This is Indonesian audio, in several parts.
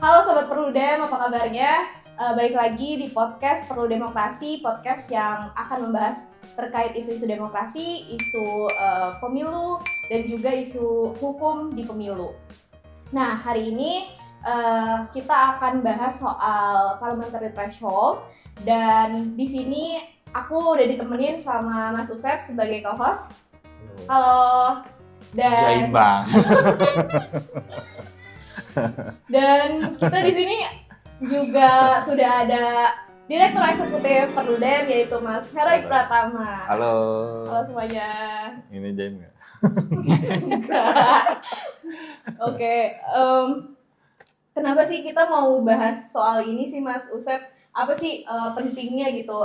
Halo Sobat Perludem, apa kabarnya? Balik lagi di podcast Perlu Demokrasi, podcast yang akan membahas terkait isu-isu demokrasi, isu pemilu, dan juga isu hukum di pemilu. Nah, hari ini kita akan bahas soal parliamentary threshold, dan di sini aku udah ditemenin sama Mas Usep sebagai co-host. Halo. Jaim bang. Dan kita di sini juga sudah ada Direktur Eksekutif Perludem, yaitu Mas Heroik Pratama. Halo. Halo semuanya. Ini Jaim nggak? Oke. Kenapa sih kita mau bahas soal ini sih Mas Usep? Apa sih pentingnya gitu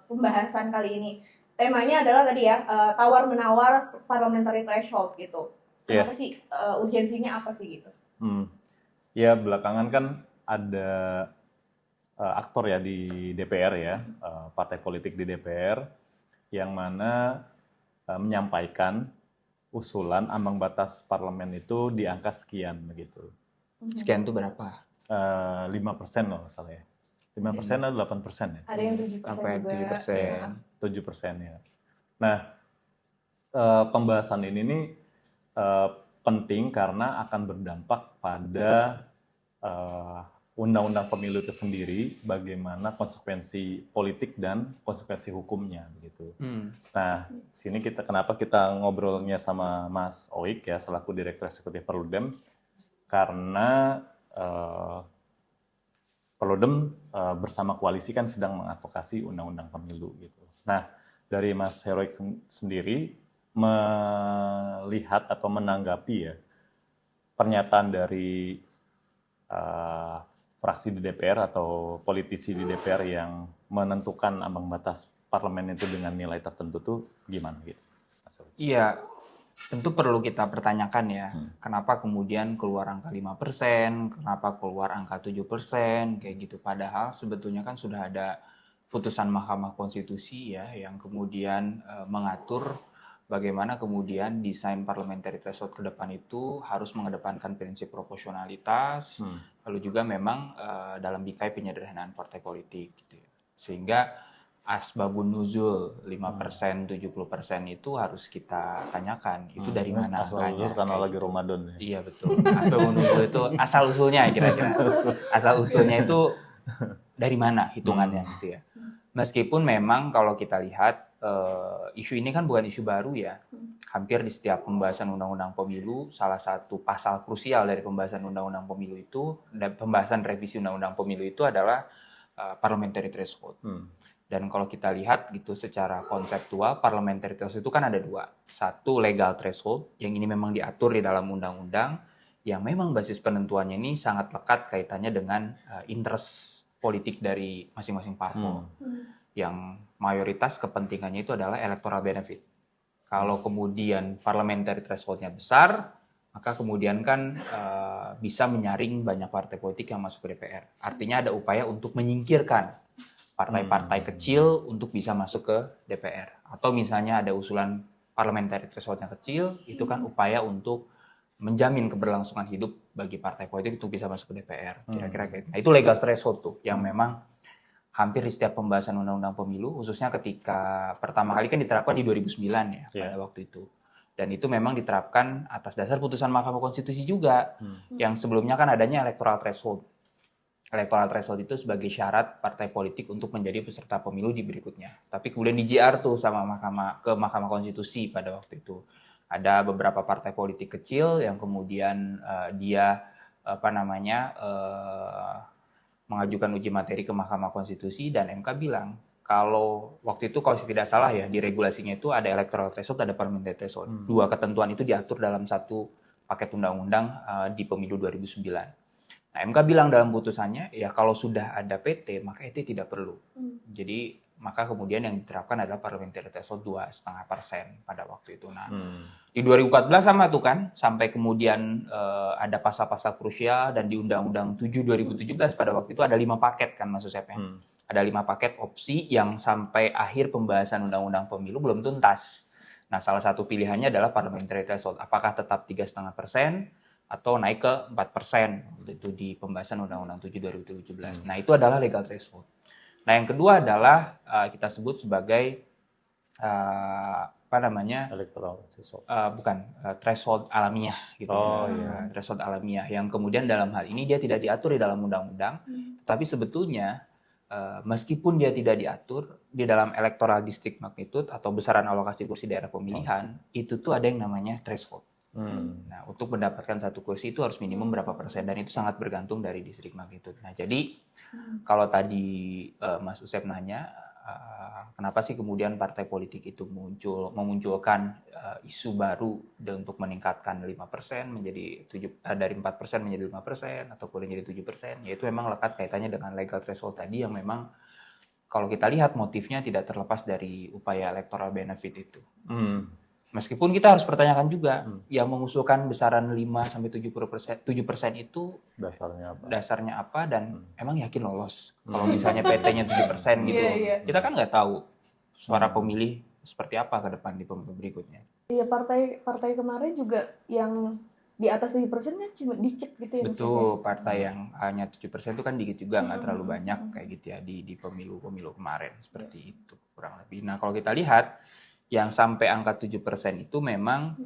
pembahasan kali ini? Temanya adalah tadi ya, tawar-menawar parliamentary threshold gitu. Kenapa sih urgensinya apa sih gitu? Ya belakangan kan ada aktor ya di DPR ya, partai politik di DPR yang mana menyampaikan usulan ambang batas parlemen itu di angka sekian begitu. Sekian itu berapa? 5% loh salah ya. 5% atau 8% ya? Ada yang 7% Sampai juga. 7%. 7% ya. Nah, pembahasan ini nih penting karena akan berdampak pada undang-undang pemilu itu sendiri, bagaimana konsekuensi politik dan konsekuensi hukumnya begitu. Nah, sini kenapa kita ngobrolnya sama Mas Oik ya selaku Direktur Eksekutif Perludem, karena Perludem bersama koalisi kan sedang mengadvokasi undang-undang pemilu gitu. Nah, dari Mas Heroik sendiri melihat atau menanggapi ya pernyataan dari fraksi di DPR atau politisi di DPR yang menentukan ambang batas parlemen itu dengan nilai tertentu tuh gimana gitu? Iya, tentu perlu kita pertanyakan ya, kenapa kemudian keluar angka 5%, kenapa keluar angka 7%, kayak gitu. Padahal sebetulnya kan sudah ada putusan Mahkamah Konstitusi ya, yang kemudian mengatur bagaimana kemudian desain parliamentary threshold ke depan itu harus mengedepankan prinsip proporsionalitas, lalu juga memang dalam bingkai penyederhanaan partai politik gitu ya. Sehingga asbabun nuzul 5%, 70% itu harus kita tanyakan, itu dari mana angkanya. Karena lagi gitu. Ramadan ya. Iya betul, asbabun nuzul itu asal usulnya kira-kira. Asal usulnya itu dari mana hitungannya gitu ya. Meskipun memang kalau kita lihat isu ini kan bukan isu baru ya. Hampir di setiap pembahasan undang-undang pemilu, salah satu pasal krusial dari pembahasan undang-undang pemilu itu, dan pembahasan revisi undang-undang pemilu itu adalah parliamentary threshold. Dan kalau kita lihat gitu secara konseptual, parliamentary threshold itu kan ada dua. Satu legal threshold, yang ini memang diatur di dalam undang-undang, yang memang basis penentuannya ini sangat lekat kaitannya dengan interest politik dari masing-masing parpol. Yang mayoritas kepentingannya itu adalah electoral benefit. Kalau kemudian parliamentary threshold-nya besar, maka kemudian kan bisa menyaring banyak partai politik yang masuk ke DPR. Artinya ada upaya untuk menyingkirkan partai-partai kecil untuk bisa masuk ke DPR. Atau misalnya ada usulan parliamentary threshold-nya kecil, itu kan upaya untuk menjamin keberlangsungan hidup bagi partai politik untuk bisa masuk ke DPR. Kira-kira kayak gitu. Nah, itu legal threshold tuh, yang memang hampir di setiap pembahasan undang-undang pemilu, khususnya ketika pertama kali kan diterapkan di 2009 ya, pada waktu itu. Dan itu memang diterapkan atas dasar putusan Mahkamah Konstitusi juga, yang sebelumnya kan adanya electoral threshold. Electoral threshold itu sebagai syarat partai politik untuk menjadi peserta pemilu di berikutnya. Tapi kemudian di JR tuh sama Mahkamah Konstitusi pada waktu itu. Ada beberapa partai politik kecil yang kemudian dia mengajukan uji materi ke Mahkamah Konstitusi, dan MK bilang kalau waktu itu kalau tidak salah ya di regulasinya itu ada electoral threshold, ada parliamentary threshold. Dua ketentuan itu diatur dalam satu paket undang-undang di pemilu 2009. Nah, MK bilang dalam putusannya ya kalau sudah ada PT maka itu tidak perlu. Jadi maka kemudian yang diterapkan adalah parliamentary threshold 2,5% pada waktu itu. Nah, di 2014 sama tuh kan, sampai kemudian ada pasal-pasal krusial, dan di Undang-Undang 7 2017 pada waktu itu ada 5 paket kan Mas Usep ya. Ada 5 paket opsi yang sampai akhir pembahasan Undang-Undang Pemilu belum tuntas. Nah, salah satu pilihannya adalah parliamentary threshold. Apakah tetap 3,5%? atau naik ke 4% waktu itu di pembahasan Undang-Undang 7 2017. Nah, itu adalah legal threshold. Nah, yang kedua adalah kita sebut sebagai Electoral threshold. threshold alamiah gitu. Oh, iya. Threshold alamiah yang kemudian dalam hal ini dia tidak diatur di dalam undang-undang, tetapi sebetulnya meskipun dia tidak diatur di dalam electoral district magnitude atau besaran alokasi kursi daerah pemilihan, itu tuh ada yang namanya threshold. Nah, untuk mendapatkan satu kursi itu harus minimum berapa persen, dan itu sangat bergantung dari distrik magnitude. Nah, jadi kalau tadi Mas Usep nanya, kenapa sih kemudian partai politik itu memunculkan isu baru untuk meningkatkan 5% menjadi dari 4% menjadi 5% atau menjadi 7%, yaitu memang lekat kaitannya dengan legal threshold tadi yang memang kalau kita lihat motifnya tidak terlepas dari upaya electoral benefit itu. Meskipun kita harus pertanyakan juga, yang mengusulkan besaran 5-7% itu dasarnya apa dan emang yakin lolos. Kalau misalnya PT-nya 7% gitu, kita kan nggak tahu suara pemilih seperti apa ke depan di pemilu berikutnya. Iya, partai kemarin juga yang di atas 7% kan cuma dikit gitu ya. Betul, partai yang hanya 7% itu kan dikit juga, nggak terlalu banyak kayak gitu ya di pemilu kemarin, seperti itu kurang lebih. Nah, kalau kita lihat yang sampai angka 7% itu memang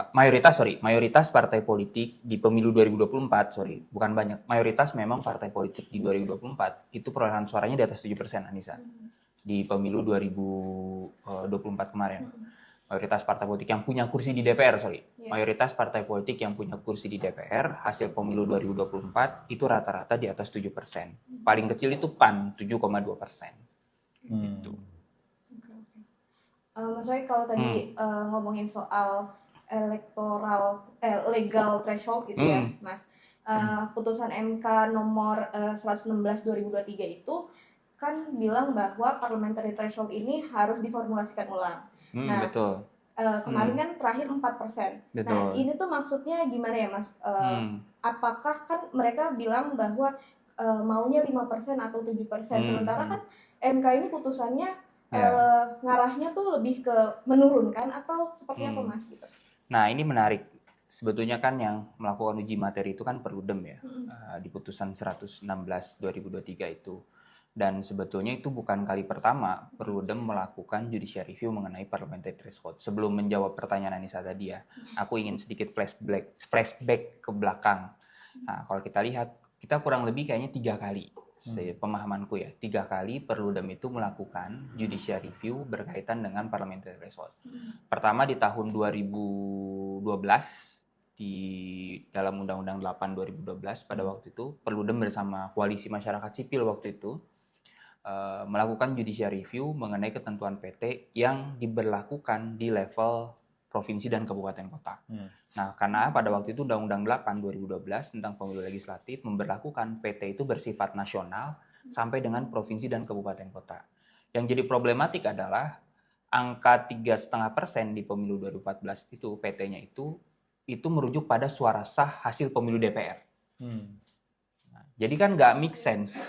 mayoritas partai politik di pemilu 2024, bukan banyak, mayoritas memang partai politik di 2024 itu perolehan suaranya di atas 7%, Anissa. Di pemilu 2024 kemarin. Mayoritas partai politik yang punya kursi di DPR, mayoritas partai politik yang punya kursi di DPR hasil pemilu 2024 itu rata-rata di atas 7%. Paling kecil itu PAN 7,2%. Gitu. Mas Roy, kalau tadi ngomongin soal legal threshold gitu ya, Mas. Putusan MK nomor 116 2023 itu kan bilang bahwa parliamentary threshold ini harus diformulasikan ulang. Betul. Kemarin kan terakhir 4%. Betul. Nah, ini tuh maksudnya gimana ya, Mas? Apakah kan mereka bilang bahwa maunya 5% atau 7%, sementara kan MK ini putusannya ngarahnya tuh lebih ke menurunkan atau seperti apa, Mas? Gitu. Nah, ini menarik. Sebetulnya kan yang melakukan uji materi itu kan Perludem ya, di putusan 116 2023 itu. Dan sebetulnya itu bukan kali pertama Perludem melakukan judicial review mengenai parliamentary threshold. Sebelum menjawab pertanyaan Anissa tadi ya, aku ingin sedikit flashback ke belakang. Nah, kalau kita lihat, kita kurang lebih kayaknya 3 kali. Pemahamanku ya, 3 kali Perludem itu melakukan judicial review berkaitan dengan parliamentary threshold. Pertama di tahun 2012 di dalam Undang-Undang 8 2012 pada waktu itu Perludem bersama koalisi masyarakat sipil waktu itu melakukan judicial review mengenai ketentuan PT yang diberlakukan di level provinsi dan kabupaten kota. Nah, karena pada waktu itu Undang-Undang 8 2012 tentang pemilu legislatif memberlakukan PT itu bersifat nasional sampai dengan provinsi dan kabupaten kota. Yang jadi problematik adalah angka 3,5% di pemilu 2014 itu PT-nya itu merujuk pada suara sah hasil pemilu DPR. Nah, jadi kan nggak make sense,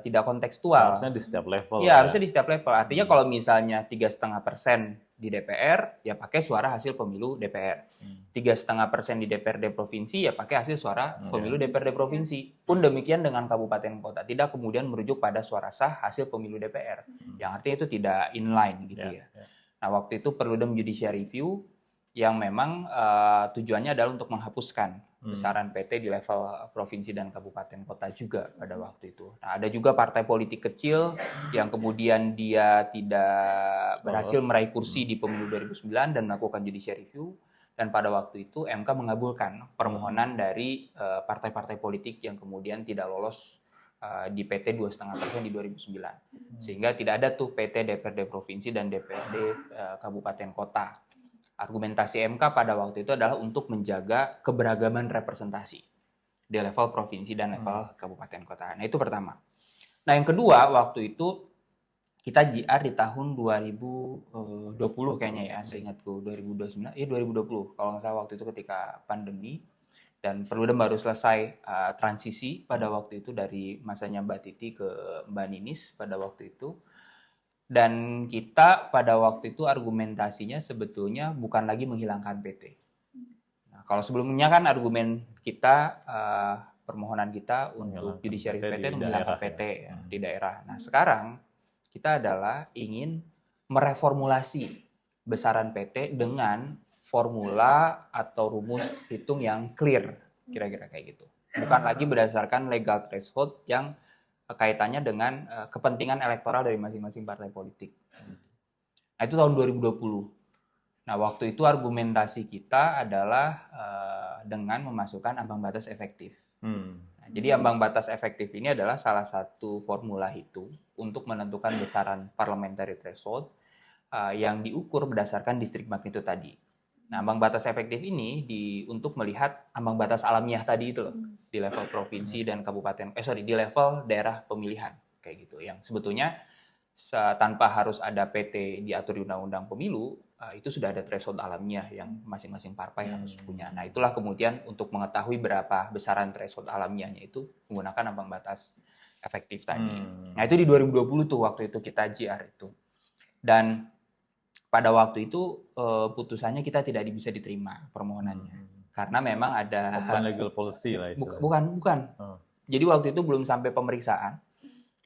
tidak kontekstual. Harusnya di setiap level. Iya, harusnya di setiap level. Artinya kalau misalnya 3,5% di DPR, ya pakai suara hasil pemilu DPR. 3,5% di DPRD provinsi, ya pakai hasil suara pemilu DPRD provinsi. Pun demikian dengan kabupaten kota, tidak kemudian merujuk pada suara sah hasil pemilu DPR. Yang artinya itu tidak inline gitu ya. Nah, waktu itu Perludem judicial review yang memang tujuannya adalah untuk menghapuskan besaran PT di level provinsi dan kabupaten kota juga pada waktu itu. Nah, ada juga partai politik kecil yang kemudian dia tidak berhasil meraih kursi di pemilu 2009 dan melakukan judicial review, dan pada waktu itu MK mengabulkan permohonan dari partai-partai politik yang kemudian tidak lolos di PT 2,5% di 2009. Sehingga tidak ada tuh PT DPRD provinsi dan DPRD kabupaten kota. Argumentasi MK pada waktu itu adalah untuk menjaga keberagaman representasi di level provinsi dan level kabupaten kota. Nah, itu pertama. Nah, yang kedua, waktu itu kita JR di tahun 2020 kayaknya ya, seingatku 2029, 2020 kalau nggak salah, waktu itu ketika pandemi dan Perludem baru selesai transisi pada waktu itu dari masanya Mbak Titi ke Mbak Ninis pada waktu itu. Dan kita pada waktu itu argumentasinya sebetulnya bukan lagi menghilangkan PT. Nah, kalau sebelumnya kan argumen kita, permohonan kita untuk Menghilangkan judiciary PT PT di itu menghilangkan daerah, PT ya. ya, di daerah. Nah, sekarang kita adalah ingin mereformulasi besaran PT dengan formula atau rumus hitung yang clear, kira-kira kayak gitu. Bukan lagi berdasarkan legal threshold yang kaitannya dengan kepentingan elektoral dari masing-masing partai politik. Nah, itu tahun 2020. Nah, waktu itu argumentasi kita adalah dengan memasukkan ambang batas efektif. Nah, jadi ambang batas efektif ini adalah salah satu formula hitung untuk menentukan besaran parliamentary threshold yang diukur berdasarkan distrik magnitude tadi. Nah, ambang batas efektif ini untuk melihat ambang batas alamiah tadi itu loh, di level provinsi dan kabupaten, di level daerah pemilihan kayak gitu. Yang sebetulnya tanpa harus ada PT diatur di Undang-Undang Pemilu, itu sudah ada threshold alamiah yang masing-masing partai harus punya. Nah, itulah kemudian untuk mengetahui berapa besaran threshold alamiahnya itu menggunakan ambang batas efektif tadi. Nah, itu di 2020 tuh waktu itu kita JR itu. Dan pada waktu itu putusannya kita tidak bisa diterima permohonannya. Karena memang ada Open legal policy lah istilahnya. Bukan. Jadi waktu itu belum sampai pemeriksaan.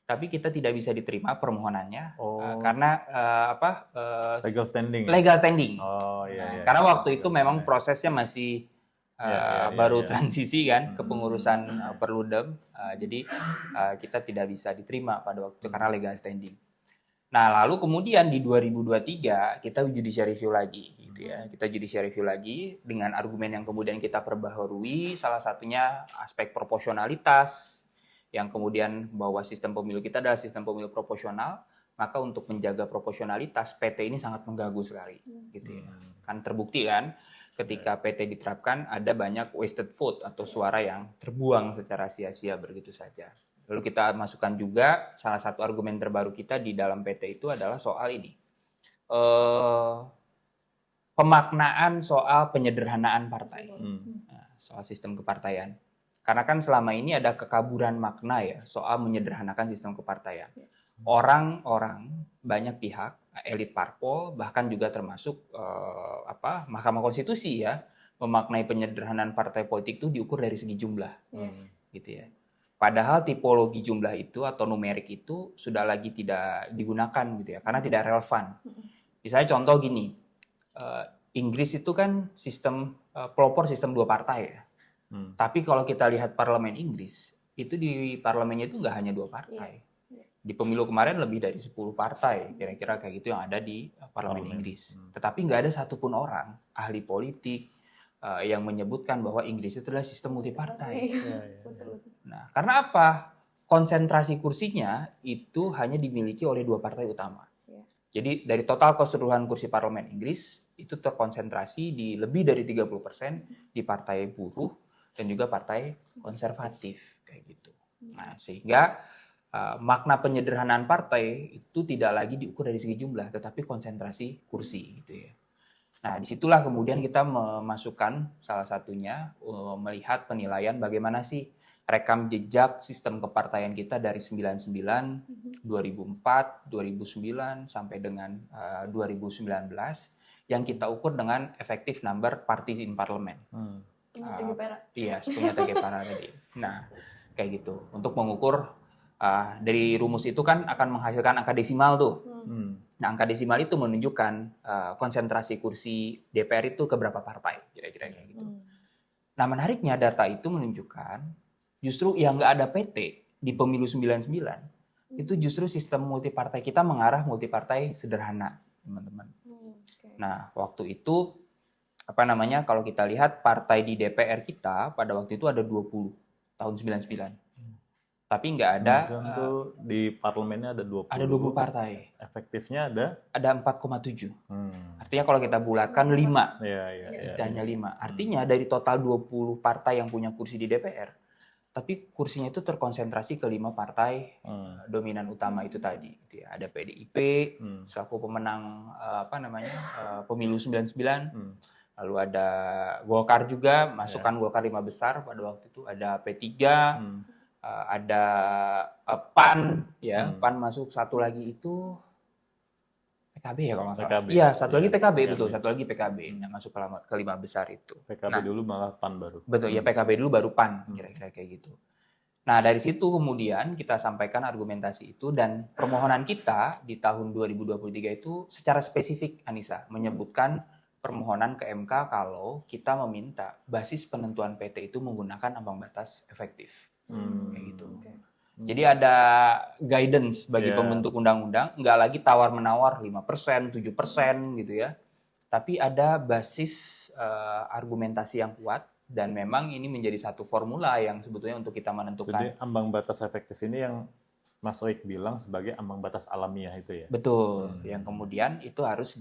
Tapi kita tidak bisa diterima permohonannya karena legal standing. Legal standing. Oh iya. Karena waktu itu memang prosesnya masih baru transisi kan ke pengurusan Perludem. Jadi kita tidak bisa diterima pada waktu itu karena legal standing. Nah, lalu kemudian di 2023 kita judicial review lagi gitu ya. Kita judicial review lagi dengan argumen yang kemudian kita perbaharui, salah satunya aspek proporsionalitas, yang kemudian bahwa sistem pemilu kita adalah sistem pemilu proporsional, maka untuk menjaga proporsionalitas PT ini sangat mengganggu sekali gitu ya. Kan terbukti kan ketika PT diterapkan ada banyak wasted vote atau suara yang terbuang secara sia-sia begitu saja. Lalu kita masukkan juga salah satu argumen terbaru kita di dalam PT itu adalah soal ini. Pemaknaan soal penyederhanaan partai. Soal sistem kepartaian. Karena kan selama ini ada kekaburan makna ya soal menyederhanakan sistem kepartaian. Orang-orang, banyak pihak, elit parpol, bahkan juga termasuk Mahkamah Konstitusi ya, memaknai penyederhanaan partai politik itu diukur dari segi jumlah. Gitu ya. Padahal tipologi jumlah itu atau numerik itu sudah lagi tidak digunakan gitu ya, karena tidak relevan. Misalnya contoh gini, Inggris itu kan sistem pelopor sistem 2 partai ya. Tapi kalau kita lihat parlemen Inggris, itu di parlemennya itu nggak hanya 2 partai. Di pemilu kemarin lebih dari 10 partai, kira-kira kayak gitu yang ada di parlemen Inggris. Tetapi nggak ada satupun orang, ahli politik, yang menyebutkan bahwa Inggris itu adalah sistem multipartai. Nah, karena apa? Konsentrasi kursinya itu hanya dimiliki oleh 2 partai utama. Jadi dari total keseluruhan kursi parlemen Inggris itu terkonsentrasi di lebih dari 30% di partai buruh dan juga partai konservatif kayak gitu. Nah, sehingga makna penyederhanaan partai itu tidak lagi diukur dari segi jumlah, tetapi konsentrasi kursi gitu ya. Nah, disitulah kemudian kita memasukkan salah satunya melihat penilaian bagaimana sih rekam jejak sistem kepartaian kita dari 99, 2004, 2009 sampai dengan 2019 yang kita ukur dengan effective number parties in parliament. Iya, punya TGPARA tadi. Nah, kayak gitu. Untuk mengukur dari rumus itu kan akan menghasilkan angka desimal tuh. Nah, angka desimal itu menunjukkan konsentrasi kursi DPR itu ke berapa partai, kira-kira kayak gitu. Nah, menariknya data itu menunjukkan justru yang nggak ada PT di pemilu 99 itu justru sistem multipartai kita mengarah multipartai sederhana, teman-teman. Nah, waktu itu kalau kita lihat partai di DPR kita pada waktu itu ada 20 tahun 99. Tapi nggak ada di parlemennya ada 20. Ada 20 partai. Efektifnya ada 4,7. Artinya kalau kita bulatkan 5. Iya. Hanya 5. Artinya dari total 20 partai yang punya kursi di DPR, tapi kursinya itu terkonsentrasi ke 5 partai dominan utama itu tadi. Ada PDIP selaku pemenang pemilu 99. Lalu ada Golkar juga, masukkan Golkar 5 besar pada waktu itu. Ada P3, ada PAN, ya PAN masuk satu lagi itu PKB ya kalau nggak salah. PKB. Iya, satu lagi Iya, PKB, PKB. betul. Satu lagi PKB yang masuk ke lima besar itu. PKB Nah, dulu malah PAN baru. betul, ya PKB dulu baru PAN, kira-kira kayak gitu. Nah, dari situ kemudian kita sampaikan argumentasi itu dan permohonan kita di tahun 2023 itu secara spesifik, Anissa, menyebutkan permohonan ke MK kalau kita meminta basis penentuan PT itu menggunakan ambang batas efektif. Kayak gitu. Oke. Jadi ada guidance bagi Yeah. pembentuk undang-undang, nggak lagi tawar-menawar 5%, 7% gitu ya. Tapi ada basis argumentasi yang kuat dan memang ini menjadi satu formula yang sebetulnya untuk kita menentukan. Jadi ambang batas efektif ini yang Mas Oik bilang sebagai ambang batas alamiah itu ya? Betul, yang kemudian itu harus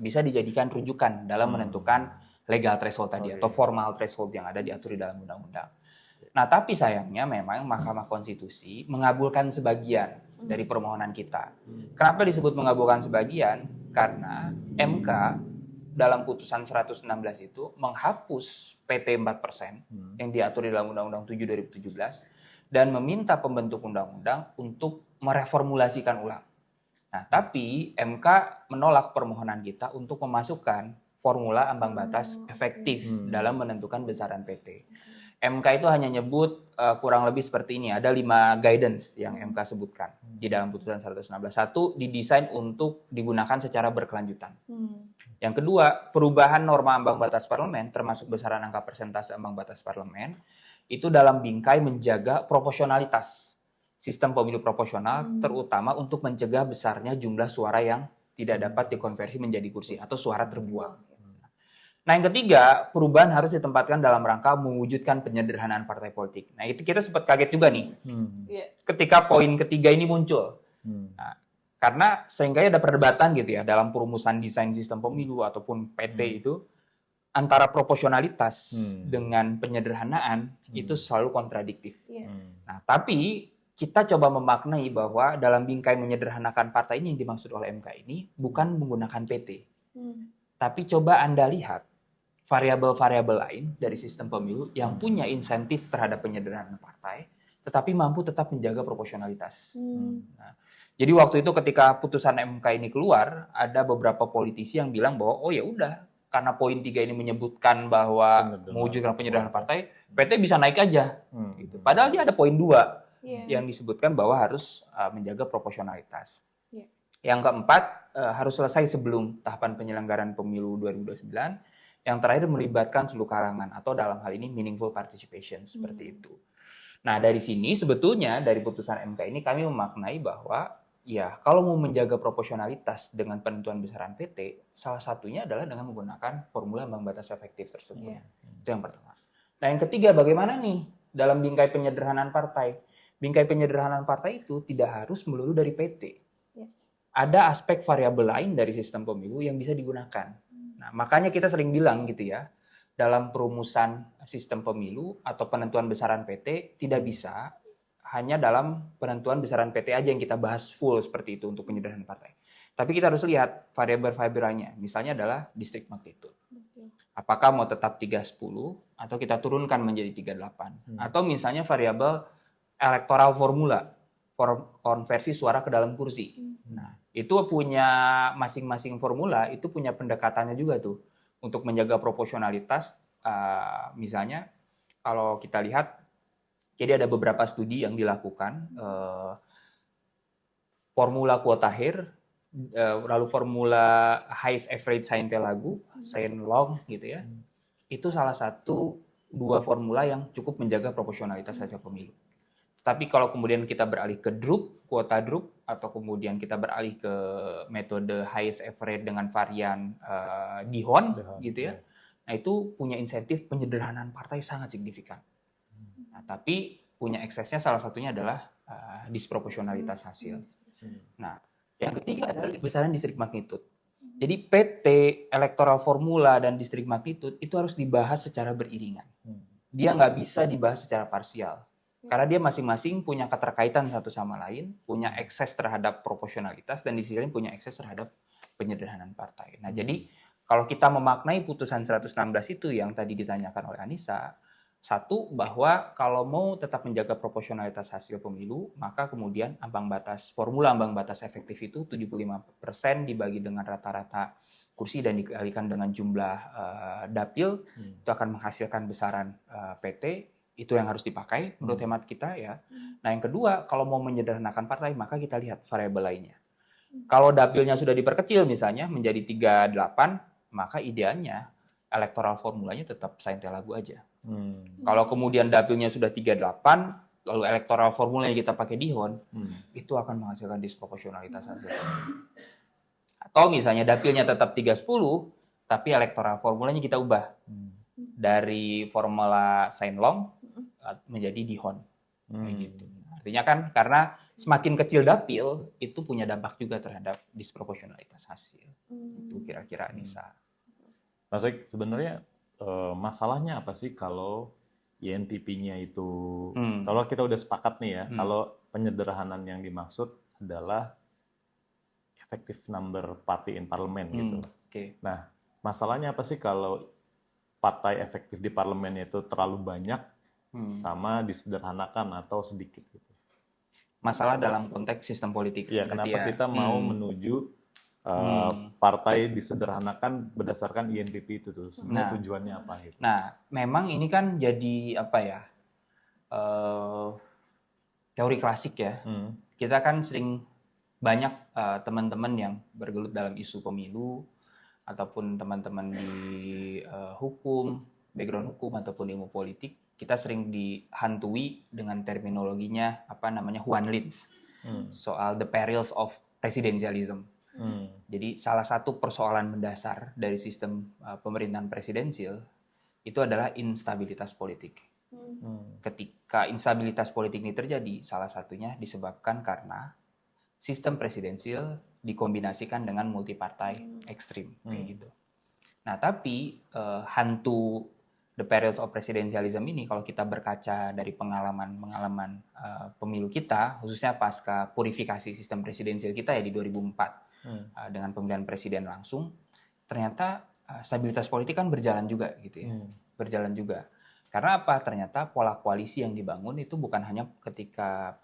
bisa dijadikan rujukan dalam menentukan legal threshold tadi atau formal threshold yang ada diatur di dalam undang-undang. Nah, tapi sayangnya memang Mahkamah Konstitusi mengabulkan sebagian dari permohonan kita. Kenapa disebut mengabulkan sebagian? Karena MK dalam putusan 116 itu menghapus PT 4% yang diatur di dalam Undang-Undang 7 2017 dan meminta pembentuk undang-undang untuk mereformulasikan ulang. Nah, tapi MK menolak permohonan kita untuk memasukkan formula ambang batas efektif dalam menentukan besaran PT. MK itu hanya nyebut kurang lebih seperti ini, ada 5 guidance yang MK sebutkan di dalam putusan 116. Satu, didesain untuk digunakan secara berkelanjutan. Yang kedua, perubahan norma ambang batas parlemen, termasuk besaran angka persentase ambang batas parlemen, itu dalam bingkai menjaga proporsionalitas sistem pemilu proporsional, terutama untuk mencegah besarnya jumlah suara yang tidak dapat dikonversi menjadi kursi atau suara terbuang. Nah, yang ketiga, perubahan harus ditempatkan dalam rangka mewujudkan penyederhanaan partai politik. Nah, itu kita sempat kaget juga nih ketika poin ketiga ini muncul. Nah, karena seringkali ada perdebatan gitu ya dalam perumusan desain sistem pemilu ataupun PT itu antara proporsionalitas dengan penyederhanaan itu selalu kontradiktif. Nah, tapi kita coba memaknai bahwa dalam bingkai menyederhanakan partai ini yang dimaksud oleh MK ini bukan menggunakan PT. Tapi coba Anda lihat variabel-variabel lain dari sistem pemilu yang punya insentif terhadap penyederhanaan partai, tetapi mampu tetap menjaga proporsionalitas. Nah, jadi waktu itu ketika putusan MK ini keluar, ada beberapa politisi yang bilang bahwa oh ya udah, karena poin 3 ini menyebutkan bahwa mewujudkan penyederhanaan partai, PT bisa naik aja. Gitu. Padahal dia ada poin 2 yang disebutkan bahwa harus menjaga proporsionalitas. Yang keempat, harus selesai sebelum tahapan penyelenggaraan pemilu 2029. Yang terakhir melibatkan seluruh kalangan atau dalam hal ini meaningful participation seperti itu. Nah, dari sini sebetulnya dari putusan MK ini kami memaknai bahwa ya kalau mau menjaga proporsionalitas dengan penentuan besaran PT, salah satunya adalah dengan menggunakan formula ambang batas efektif tersebut. Itu yang pertama. Nah, yang ketiga bagaimana nih dalam bingkai penyederhanaan partai? Bingkai penyederhanaan partai itu tidak harus melulu dari PT. Ada aspek variabel lain dari sistem pemilu yang bisa digunakan. Nah, makanya kita sering bilang gitu ya, dalam perumusan sistem pemilu atau penentuan besaran PT tidak bisa hanya dalam penentuan besaran PT aja yang kita bahas full seperti itu untuk penyederhanaan partai. Tapi kita harus lihat variabel-variabelnya. Misalnya adalah distrik magnitude. Apakah mau tetap 310 atau kita turunkan menjadi 38? Atau misalnya variabel electoral formula, konversi suara ke dalam kursi. Nah, itu punya masing-masing formula, itu punya pendekatannya juga tuh untuk menjaga proporsionalitas. Misalnya kalau kita lihat, jadi ada beberapa studi yang dilakukan, formula kuota Hare, lalu formula highest average Sainte Lagu, Saint Long gitu ya, itu salah satu 2 formula yang cukup menjaga proporsionalitas hasil pemilu. Tapi kalau kemudian kita beralih ke Drup, kuota Drup, atau kemudian kita beralih ke metode highest average dengan varian Dihon, gitu ya. Nah, itu punya insentif penyederhanaan partai sangat signifikan. Nah, tapi punya eksesnya salah satunya adalah disproporsionalitas hasil. Nah, yang ketiga adalah besaran distrik magnitude. Jadi PT, electoral formula, dan distrik magnitude itu harus dibahas secara beriringan. Dia nggak bisa dibahas secara parsial. Karena dia masing-masing punya keterkaitan satu sama lain, punya ekses terhadap proporsionalitas, dan di sisi lain punya ekses terhadap penyederhanaan partai. Nah, jadi kalau kita memaknai putusan 116 itu yang tadi ditanyakan oleh Anissa, Satu, bahwa kalau mau tetap menjaga proporsionalitas hasil pemilu, maka kemudian formula ambang batas efektif itu 75% dibagi dengan rata-rata kursi dan dikalikan dengan jumlah dapil, itu akan menghasilkan besaran PT, itu yang harus dipakai menurut hemat kita ya. Nah yang kedua, kalau mau menyederhanakan partai, maka kita lihat variabel lainnya. Kalau dapilnya sudah diperkecil misalnya menjadi 38, maka idealnya electoral formulanya tetap saintel lagu aja. Kalau kemudian dapilnya sudah 38, lalu electoral formulanya kita pakai Dihon, itu akan menghasilkan disproporsionalitas hasil. Atau misalnya dapilnya tetap 310, tapi electoral formulanya kita ubah dari formula Sainlong menjadi Dihon. Kayak gitu. Artinya kan karena semakin kecil dapil, itu punya dampak juga terhadap disproporsionalitas hasil. Itu kira-kira Nisa. Mas Rik, sebenarnya masalahnya apa sih kalau INPP-nya itu, kalau kita udah sepakat nih ya, kalau penyederhanaan yang dimaksud adalah effective number party in parliament gitu. Nah, masalahnya apa sih kalau partai efektif di parlemen itu terlalu banyak sama disederhanakan atau sedikit gitu? Masalah dalam konteks sistem politik. Ya, kenapa kita mau menuju partai disederhanakan berdasarkan INPP itu tuh sebenarnya tujuannya apa gitu? Nah, memang ini kan jadi apa ya teori klasik ya. Kita kan sering banyak teman-teman yang bergelut dalam isu pemilu ataupun teman-teman di hukum, background hukum ataupun ilmu politik, kita sering dihantui dengan terminologinya Juan Lins soal the perils of presidentialism. Jadi salah satu persoalan mendasar dari sistem pemerintahan presidensial itu adalah instabilitas politik. Ketika instabilitas politik ini terjadi, salah satunya disebabkan karena sistem presidensial dikombinasikan dengan multipartai ekstrim kayak gitu. Nah, tapi hantu the perils of presidentialism ini kalau kita berkaca dari pengalaman pemilu kita, khususnya pasca purifikasi sistem presidensial kita ya di 2004 dengan pemilihan presiden langsung, ternyata stabilitas politik kan berjalan juga gitu ya. Berjalan juga. Karena apa? Ternyata pola koalisi yang dibangun itu bukan hanya ketika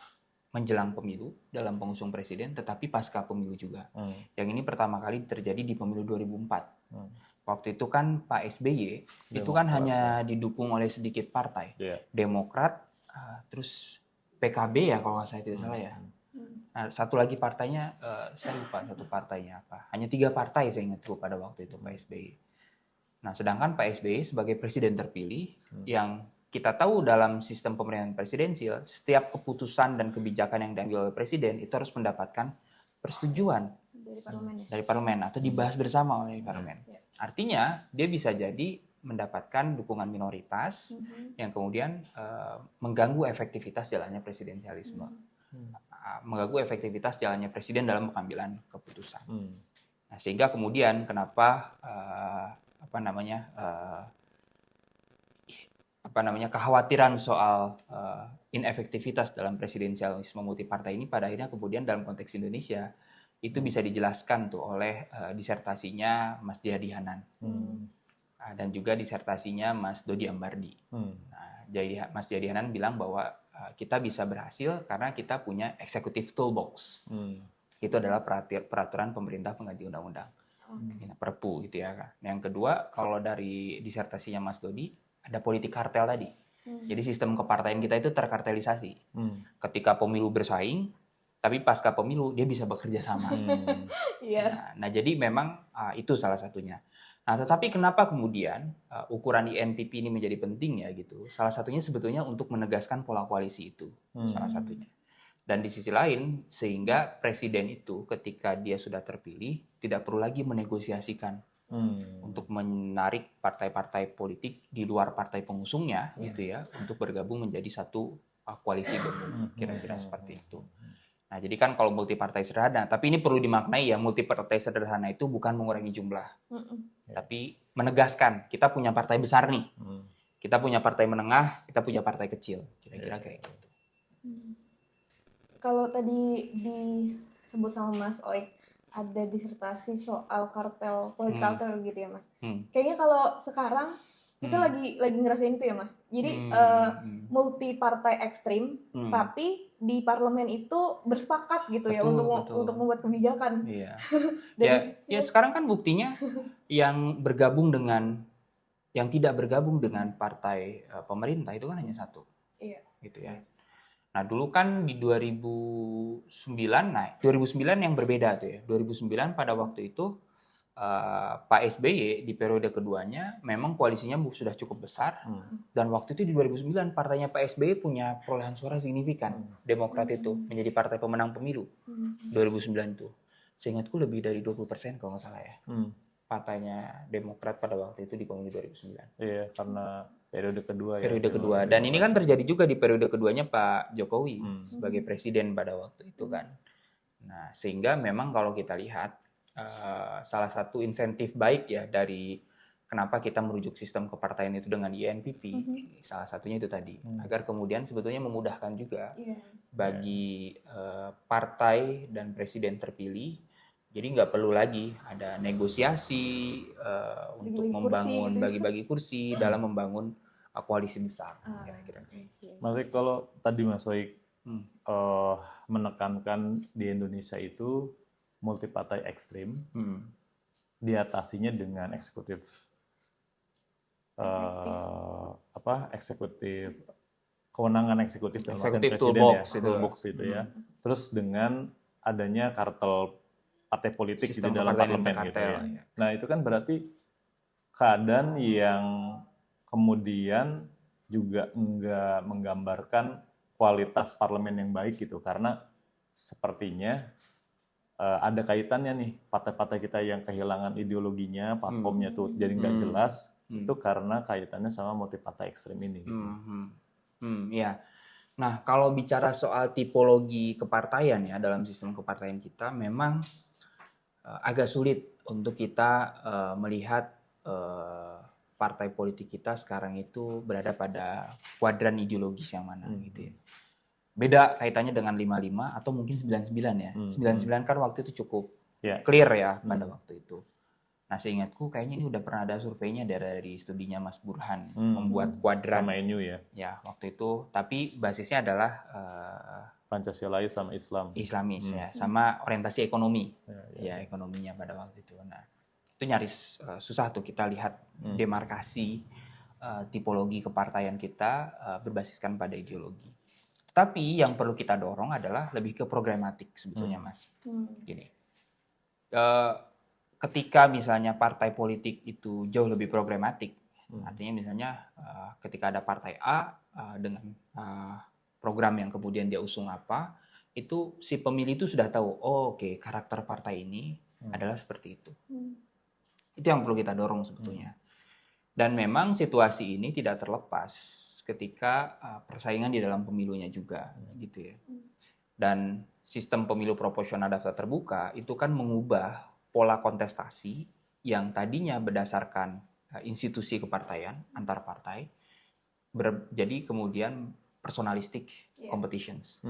menjelang pemilu dalam pengusung presiden, tetapi pasca pemilu juga. Yang ini pertama kali terjadi di pemilu 2004. Waktu itu kan Pak SBY itu kan hanya didukung oleh sedikit partai. Demokrat, terus PKB ya kalau nggak saya tidak salah ya. Nah, satu lagi partainya, saya lupa satu partainya apa. Hanya 3 partai saya ingat pada waktu itu Pak SBY. Nah, sedangkan Pak SBY sebagai presiden terpilih yang kita tahu dalam sistem pemerintahan presidensial, setiap keputusan dan kebijakan yang diambil oleh presiden itu harus mendapatkan persetujuan dari parlemen atau dibahas bersama oleh parlemen. Artinya dia bisa jadi mendapatkan dukungan minoritas yang kemudian mengganggu efektivitas jalannya presidensialisme, mengganggu efektivitas jalannya presiden dalam pengambilan keputusan. Nah, sehingga kemudian kenapa kekhawatiran soal inefektivitas dalam presidensialisme multipartai ini pada akhirnya kemudian dalam konteks Indonesia itu bisa dijelaskan tuh oleh disertasinya Mas Jayadi Hanan dan juga disertasinya Mas Dodi Ambardi. Nah, Mas Jayadi Hanan bilang bahwa kita bisa berhasil karena kita punya executive toolbox. Itu adalah peraturan pemerintah pengganti undang-undang, Perpu gitu ya kan. Yang kedua, kalau dari disertasinya Mas Dodi ada politik kartel tadi. Jadi sistem kepartaian kita itu terkartelisasi. Ketika pemilu bersaing, tapi pasca pemilu dia bisa bekerja sama. Nah, jadi memang itu salah satunya. Nah, tetapi kenapa kemudian ukuran INPP ini menjadi penting ya gitu? Salah satunya sebetulnya untuk menegaskan pola koalisi itu, salah satunya. Dan di sisi lain, sehingga presiden itu ketika dia sudah terpilih tidak perlu lagi menegosiasikan untuk menarik partai-partai politik di luar partai pengusungnya, gitu ya, untuk bergabung menjadi satu koalisi gabungan, kira-kira seperti itu. Nah, jadi kan kalau multipartai sederhana, tapi ini perlu dimaknai ya, multipartai sederhana itu bukan mengurangi jumlah, tapi menegaskan kita punya partai besar nih, kita punya partai menengah, kita punya partai kecil, kira-kira kayak gitu. Kalau tadi disebut sama Mas Oik ada disertasi soal kartel, politik kartel gitu ya Mas. Kayaknya kalau sekarang kita lagi ngerasain itu ya Mas. Jadi multi partai ekstrim, tapi di parlemen itu bersepakat gitu ya Betul. untuk membuat kebijakan. Iya. Dan Ya sekarang kan buktinya yang tidak bergabung dengan partai pemerintah itu kan hanya satu. Iya. Gitu ya. Nah, dulu kan di 2009 yang berbeda tuh ya. 2009 pada waktu itu Pak SBY di periode keduanya memang koalisinya sudah cukup besar dan waktu itu di 2009 partainya Pak SBY punya perolehan suara signifikan. Demokrat itu menjadi partai pemenang pemilu 2009 itu. Seingatku lebih dari 20% kalau nggak salah ya. Partainya Demokrat pada waktu itu di pemilu 2009. Iya, karena periode kedua ya. Periode kedua. Dan ini kan terjadi juga di periode keduanya Pak Jokowi sebagai presiden pada waktu itu kan. Nah, sehingga memang kalau kita lihat salah satu insentif baik ya dari kenapa kita merujuk sistem kepartaian itu dengan INPP, salah satunya itu tadi, agar kemudian sebetulnya memudahkan juga bagi partai dan presiden terpilih. Jadi nggak perlu lagi ada negosiasi untuk membangun bagi-bagi kursi dalam membangun koalisi besar. Kira-kira. Mas Oik, kalau tadi Mas Oik menekankan di Indonesia itu multi partai ekstrim, diatasinya dengan eksekutif kewenangan eksekutif dan wakil presiden toolbox itu ya. Terus dengan adanya kartel partai politik di dalam parlemen gitu ya. Nah, itu kan berarti keadaan yang kemudian juga enggak menggambarkan kualitas parlemen yang baik gitu, karena sepertinya ada kaitannya nih partai-partai kita yang kehilangan ideologinya, platformnya tuh jadi nggak jelas, itu karena kaitannya sama multi partai ekstrim ini. Gitu. Ya. Nah, kalau bicara soal tipologi kepartaian ya dalam sistem kepartaian kita, memang agak sulit untuk kita melihat partai politik kita sekarang itu berada pada kuadran ideologis yang mana gitu ya. Beda kaitannya dengan 55 atau mungkin 99 ya. 99 kan waktu itu cukup clear ya pada waktu itu. Nah, seingatku kayaknya ini udah pernah ada surveinya dari studinya Mas Burhan membuat kuadran sama NU ya. Ya, waktu itu, tapi basisnya adalah Pancasilais sama Islamis ya, sama orientasi ekonomi. Ya, ekonominya pada waktu itu. Nah, itu nyaris susah tuh kita lihat demarkasi tipologi kepartaian kita berbasiskan pada ideologi. Tapi yang perlu kita dorong adalah lebih ke programatik sebetulnya, Mas. Gini. Ketika misalnya partai politik itu jauh lebih programatik, artinya misalnya ketika ada partai A dengan program yang kemudian dia usung apa, itu si pemilih itu sudah tahu, oke, karakter partai ini adalah seperti itu. Itu yang perlu kita dorong sebetulnya. Dan memang situasi ini tidak terlepas ketika persaingan di dalam pemilunya juga, gitu ya. Dan sistem pemilu proporsional daftar terbuka itu kan mengubah pola kontestasi yang tadinya berdasarkan institusi kepartaian antar partai, jadi kemudian personalistic competitions.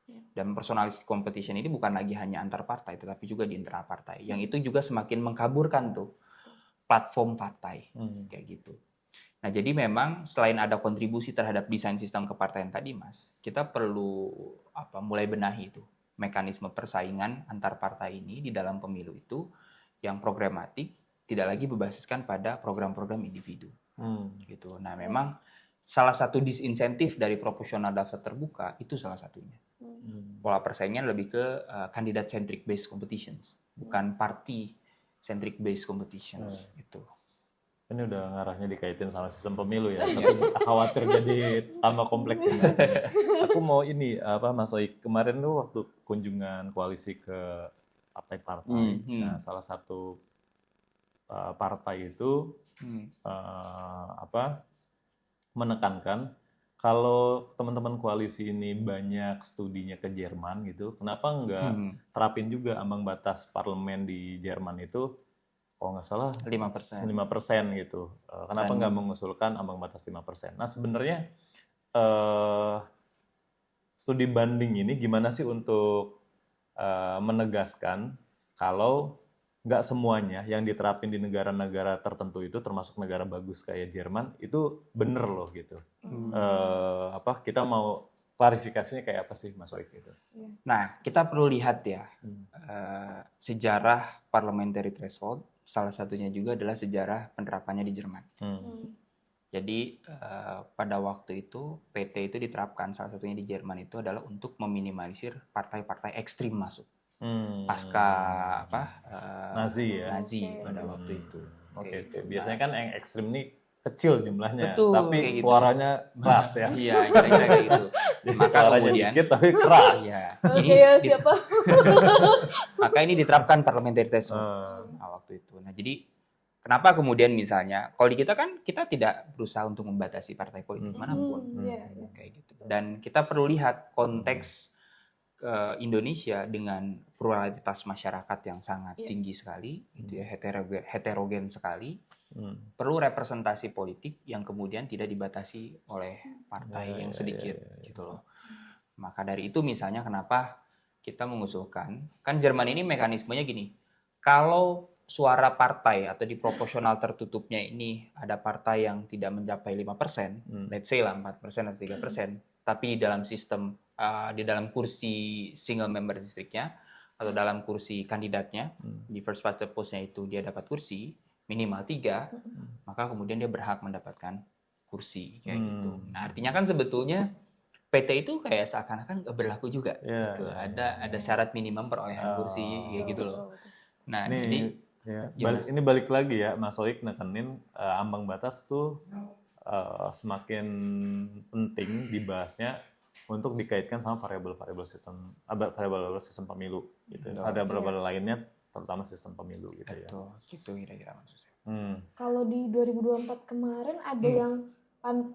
Dan personalistic competition ini bukan lagi hanya antar partai, tetapi juga di internal partai. Yang itu juga semakin mengkaburkan tuh platform partai, kayak gitu. Nah, jadi memang selain ada kontribusi terhadap desain sistem kepartaian tadi, Mas, kita perlu mulai benahi itu mekanisme persaingan antar partai ini di dalam pemilu itu yang programatik, tidak lagi berbasiskan pada program-program individu. Gitu. Nah, memang salah satu disinsentif dari proporsional daftar terbuka itu salah satunya. Pola persaingan lebih ke candidate centric based competitions, bukan party centric based competitions gitu. Ini udah ngarahnya dikaitin sama sistem pemilu ya, tapi khawatir jadi tambah kompleks. Aku mau ini Mas Oik, kemarin tuh waktu kunjungan koalisi ke partai-partai, nah salah satu partai itu menekankan kalau teman-teman koalisi ini banyak studinya ke Jerman gitu, kenapa nggak terapin juga ambang batas parlemen di Jerman itu, kalau nggak salah 5% gitu. Kenapa nggak mengusulkan ambang batas 5%? Nah sebenarnya studi banding ini gimana sih untuk menegaskan kalau nggak semuanya yang diterapin di negara-negara tertentu itu, termasuk negara bagus kayak Jerman, itu bener loh gitu. Kita mau klarifikasinya kayak apa sih Mas Oik gitu? Nah, kita perlu lihat ya sejarah parliamentary threshold. Salah satunya juga adalah sejarah penerapannya di Jerman. Jadi pada waktu itu PT itu diterapkan, salah satunya di Jerman itu adalah untuk meminimalisir partai-partai ekstrim masuk. Pasca Nazi ya. Nazi pada waktu itu. Oke. Biasanya kan yang ekstrim ini kecil jumlahnya, Betul, tapi kayak gitu. suaranya keras ya. Iya, kira-kira kayak gitu. Maka Suaranya kemudian dikit tapi keras. ya, Kayak siapa? maka ini diterapkan parliamentary threshold waktu itu. Nah, jadi kenapa kemudian misalnya kalau di kita kan kita tidak berusaha untuk membatasi partai politik manapun. Kayak gitu. Dan kita perlu lihat konteks Indonesia dengan pluralitas masyarakat yang sangat tinggi sekali, gitu ya, heterogen sekali. Perlu representasi politik yang kemudian tidak dibatasi oleh partai yang sedikit, gitu loh. Maka dari itu misalnya kenapa kita mengusulkan, kan Jerman ini mekanismenya gini, kalau suara partai atau di proporsional tertutupnya ini ada partai yang tidak mencapai 5%, let's say lah 4% atau 3%, tapi di dalam sistem, di dalam kursi single member districtnya atau dalam kursi kandidatnya, di first past the post-nya itu dia dapat kursi minimal 3, maka kemudian dia berhak mendapatkan kursi kayak gitu. Nah, artinya kan sebetulnya PT itu kayak seakan-akan nggak berlaku juga. Gitu. Ada syarat minimum perolehan kursi kayak gitu loh. Nah, ini balik lagi ya, Mas Oik nekenin ambang batas tuh semakin penting dibahasnya untuk dikaitkan sama variabel-variabel sistem pemilu gitu. Ada variabel lainnya terutama sistem pemilu gitu. Betul, ya. Gitu kira-kira maksudnya. Kalau di 2024 kemarin ada yang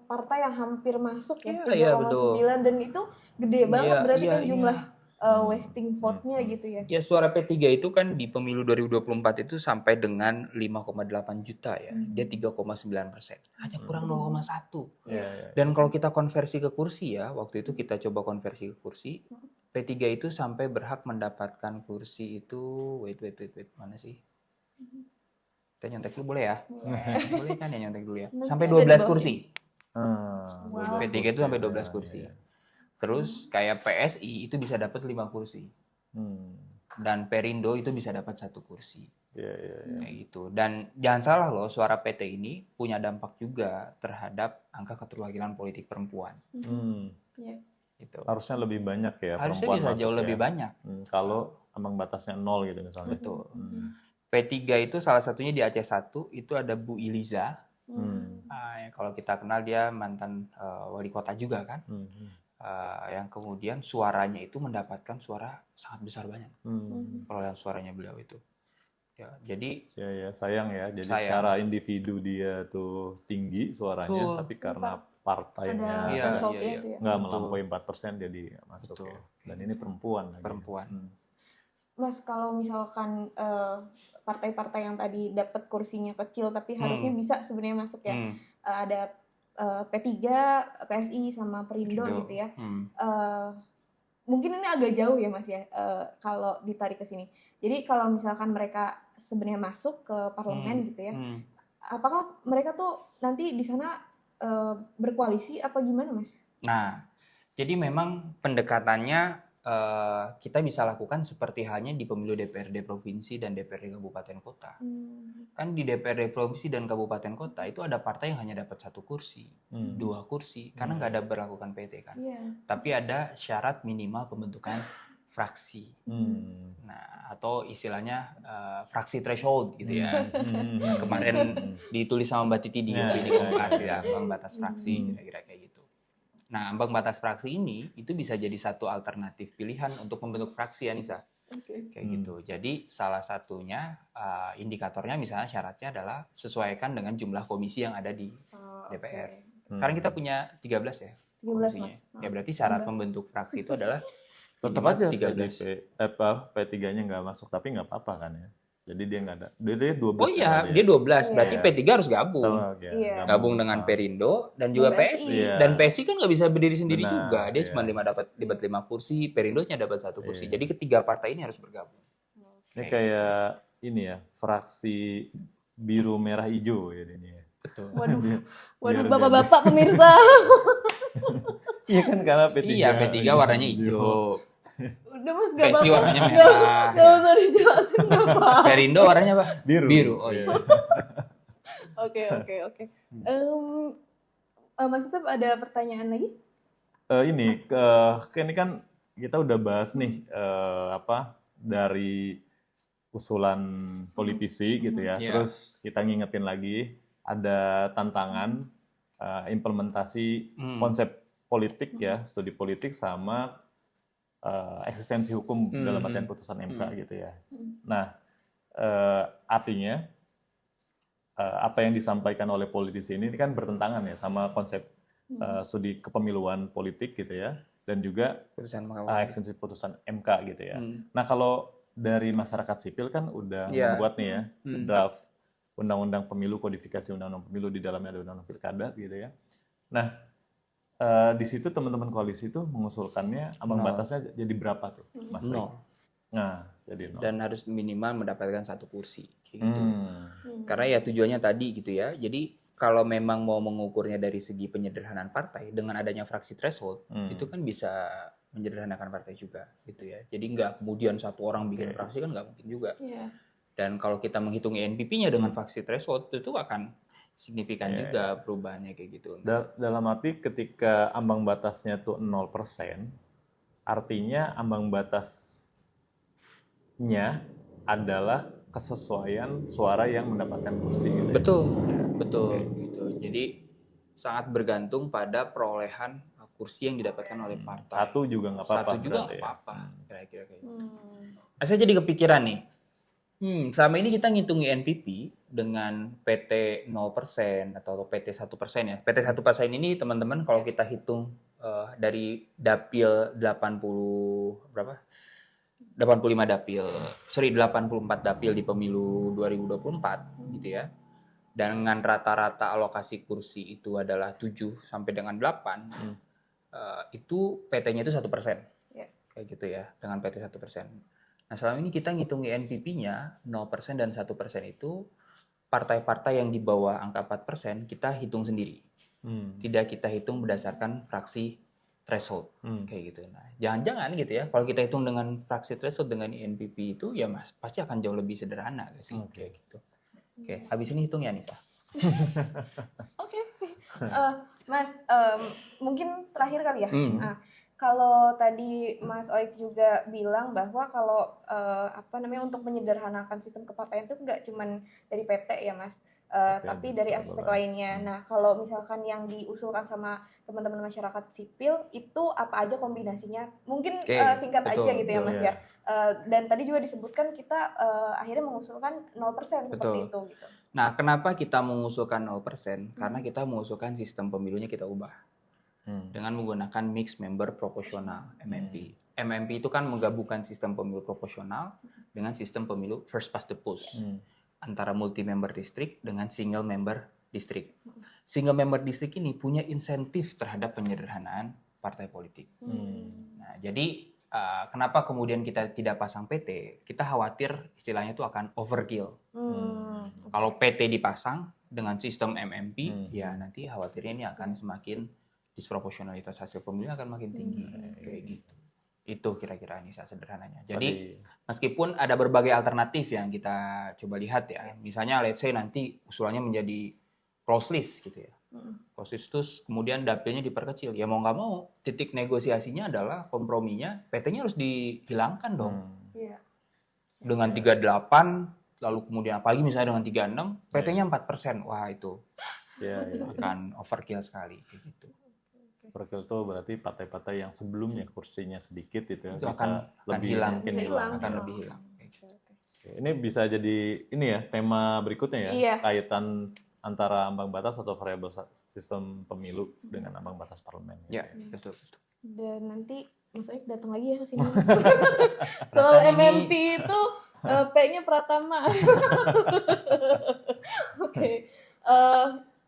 partai yang hampir masuk ya, 3,9 dan itu gede banget berarti kan jumlah wasting vote-nya gitu ya. Ya, suara P3 itu kan di pemilu 2024 itu sampai dengan 5,8 juta ya. Dia 3,9%. Hanya kurang 0,1. Dan kalau kita konversi ke kursi ya, waktu itu kita coba konversi ke kursi, P3 itu sampai berhak mendapatkan kursi itu, wait, mana sih? Kita nyontek dulu boleh ya? Boleh kan ya nyontek dulu ya? Sampai 12 kursi. P3 itu sampai 12 kursi. Terus kayak PSI itu bisa dapat 5 kursi. Dan Perindo itu bisa dapat 1 kursi. Kayak gitu. Dan jangan salah loh, suara PT ini punya dampak juga terhadap angka keterwakilan politik perempuan. Gitu. Harusnya lebih banyak ya. Harusnya bisa jauh lebih banyak. Kalau ambang batasnya 0 gitu misalnya. Betul. P3 itu salah satunya di Aceh 1 itu ada Bu Iliza. Kalau kita kenal dia mantan wali kota juga kan. Yang kemudian suaranya itu mendapatkan suara sangat besar banyak. Perolehan suaranya beliau itu. Ya, jadi sayang ya. Jadi secara individu dia tuh tinggi suaranya, tapi karena partainya nggak melampaui 4% jadi masuk ya. Dan ini perempuan. Mas, kalau misalkan partai-partai yang tadi dapat kursinya kecil tapi harusnya bisa sebenarnya masuk ya. Ada P3, PSI sama Perindo gitu ya. Mungkin ini agak jauh ya Mas ya, kalau ditarik ke sini. Jadi kalau misalkan mereka sebenarnya masuk ke parlemen gitu ya, apakah mereka tuh nanti di sana berkoalisi apa gimana Mas? Nah, jadi memang pendekatannya kita bisa lakukan seperti halnya di pemilu DPRD provinsi dan DPRD kabupaten kota. Kan di DPRD provinsi dan kabupaten kota itu ada partai yang hanya dapat 1 kursi, 2 kursi, karena nggak ada berlakukan PT kan. Tapi ada syarat minimal pembentukan fraksi. Nah, atau istilahnya fraksi threshold gitu ya. Kemarin ditulis sama Mbak Titi di komunikasi ya, ambang batas fraksi kira-kira kayak gitu. Nah, ambang batas fraksi ini itu bisa jadi satu alternatif pilihan untuk membentuk fraksi, Anissa. Kayak gitu. Jadi salah satunya indikatornya misalnya syaratnya adalah sesuaikan dengan jumlah komisi yang ada di DPR. Sekarang kita punya 13 ya. 13 Mas. Ya berarti syarat membentuk fraksi itu adalah tetap aja P3-nya nggak masuk, tapi nggak apa-apa kan ya. Jadi dia nggak ada. Dia 12. Oh iya, dia 12. Berarti P3 harus gabung. Gabung dengan Perindo dan juga PSI. Dan PSI kan nggak bisa berdiri sendiri juga. Dia cuma dapat 5 kursi, Perindonya dapat 1 kursi. Jadi ketiga partai ini harus bergabung. Ini kayak ini ya, fraksi biru merah hijau ya ini ya. Betul. Waduh, Biar bapak-bapak pemirsa. Iya kan karena P3. Iya, P3 warnanya hijau. Udah mas gak PSI apa-apa. warnanya merah. Gak usah dijelasin gak apa. Perindo warnanya apa? Biru. Oh iya. Oke. Mas Yusuf ada pertanyaan lagi? Ini kan kita udah bahas nih dari usulan politisi gitu ya. Iya. Terus kita ngingetin lagi ada tantangan implementasi konsep politik ya, studi politik sama eksistensi hukum dalam artian putusan MK gitu ya. Nah, artinya apa yang disampaikan oleh politisi ini kan bertentangan ya sama konsep studi kepemiluan politik gitu ya, dan juga Putusan Mahkamah. eksistensi putusan MK gitu ya. Nah, kalau dari masyarakat sipil kan udah Iya. membuat nih ya draft undang-undang pemilu, kodifikasi undang-undang pemilu, di dalamnya ada undang-undang pilkada gitu ya. Nah, di situ teman-teman koalisi itu mengusulkannya ambang batasnya jadi berapa tuh, Mas Rik? 0. Nah, jadi 0. Dan harus minimal mendapatkan 1 kursi kayak gitu. Karena ya tujuannya tadi gitu ya. Jadi kalau memang mau mengukurnya dari segi penyederhanaan partai dengan adanya fraksi threshold, itu kan bisa menyederhanakan partai juga gitu ya. Jadi nggak kemudian satu orang bikin fraksi kan nggak mungkin juga. Iya. Dan kalau kita menghitung NPP-nya dengan fraksi threshold itu akan signifikan juga perubahannya kayak gitu. Dalam arti ketika ambang batasnya tuh 0%, artinya ambang batasnya adalah kesesuaian suara yang mendapatkan kursi gitu ya. Betul gitu. Jadi sangat bergantung pada perolehan kursi yang didapatkan oleh partai. Satu juga nggak apa-apa. Satu juga berarti nggak apa-apa. Kira-kira kayak gitu. Hmm. Saya jadi kepikiran nih. Selama ini kita ngitungi NPP dengan PT 0% atau PT 1% ya. PT 1% ini teman-teman kalau kita hitung dari dapil 84 dapil di pemilu 2024 gitu ya. Dengan rata-rata alokasi kursi itu adalah 7 sampai dengan 8, itu PT-nya itu 1%. Ya. Kayak gitu ya, dengan PT 1%. Nah, selama ini kita ngitungi NPP-nya 0% dan 1% itu partai-partai yang di bawah angka 4% kita hitung sendiri. Tidak kita hitung berdasarkan fraksi threshold kayak gitu. Nah, jangan-jangan gitu ya, kalau kita hitung dengan fraksi threshold dengan NPP itu ya Mas, pasti akan jauh lebih sederhana sih kayak gitu. Oke, habis ini hitung ya Nisa. Oke. Mas, mungkin terakhir kali ya. Hmm. Nah, kalau tadi Mas Oik juga bilang bahwa kalau untuk menyederhanakan sistem kepartaian itu nggak cuman dari PT ya Mas, tapi dari aspek lainnya. Nah, kalau misalkan yang diusulkan sama teman-teman masyarakat sipil itu apa aja kombinasinya? Mungkin Oke, singkat betul, aja gitu ya betul, Mas ya. ya. Dan tadi juga disebutkan kita akhirnya mengusulkan 0% seperti Betul. itu gitu. Nah, kenapa kita mengusulkan 0%? Karena kita mengusulkan sistem pemilunya kita ubah. Dengan menggunakan mixed member proporsional MMP. MMP itu kan menggabungkan sistem pemilu proporsional dengan sistem pemilu first past the post antara multi member district dengan single member district. Single member district ini punya insentif terhadap penyederhanaan partai politik. Nah, jadi kenapa kemudian kita tidak pasang PT? Kita khawatir istilahnya itu akan overkill. Kalau PT dipasang dengan sistem MMP, ya nanti khawatirnya ini akan semakin disproporsionalitas hasil pemilu akan makin tinggi kayak gitu. Itu kira-kira Nisa sederhananya. Jadi meskipun ada berbagai alternatif yang kita coba lihat ya. Misalnya let's say nanti usulannya menjadi close list gitu ya. Close list terus kemudian dapilnya diperkecil. Ya mau nggak mau titik negosiasinya adalah komprominya PT-nya harus dihilangkan dong. Iya. Dengan 38 lalu kemudian apalagi misalnya dengan 36 PT-nya 4%. Wah itu akan overkill sekali kayak gitu. Overkill itu berarti partai-partai yang sebelumnya kursinya sedikit itu Itu bisa akan lebih hilang, mungkin akan lebih hilang. Ini bisa jadi ini ya tema berikutnya ya, Iya. kaitan antara ambang batas atau variabel sistem pemilu dengan ambang batas parlemen. Ya, betul. Dan nanti Mas Oik datang lagi ya ke sini Mas. Soal MMP itu P-nya Pratama. Oke.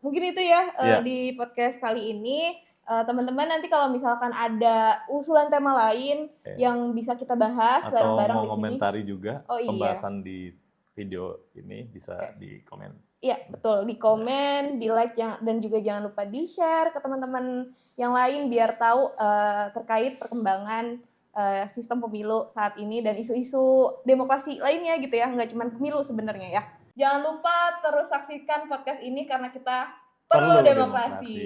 Mungkin itu ya di podcast kali ini. Teman-teman nanti kalau misalkan ada usulan tema lain yang bisa kita bahas Atau bareng-bareng mau di sini. komentari juga Oh, iya. pembahasan di video ini bisa di komen. Iya, betul. Di komen, di like, dan juga jangan lupa di-share ke teman-teman yang lain biar tahu terkait perkembangan sistem pemilu saat ini dan isu-isu demokrasi lainnya gitu ya, nggak cuma pemilu sebenarnya ya. Jangan lupa terus saksikan podcast ini karena kita perlu demokrasi.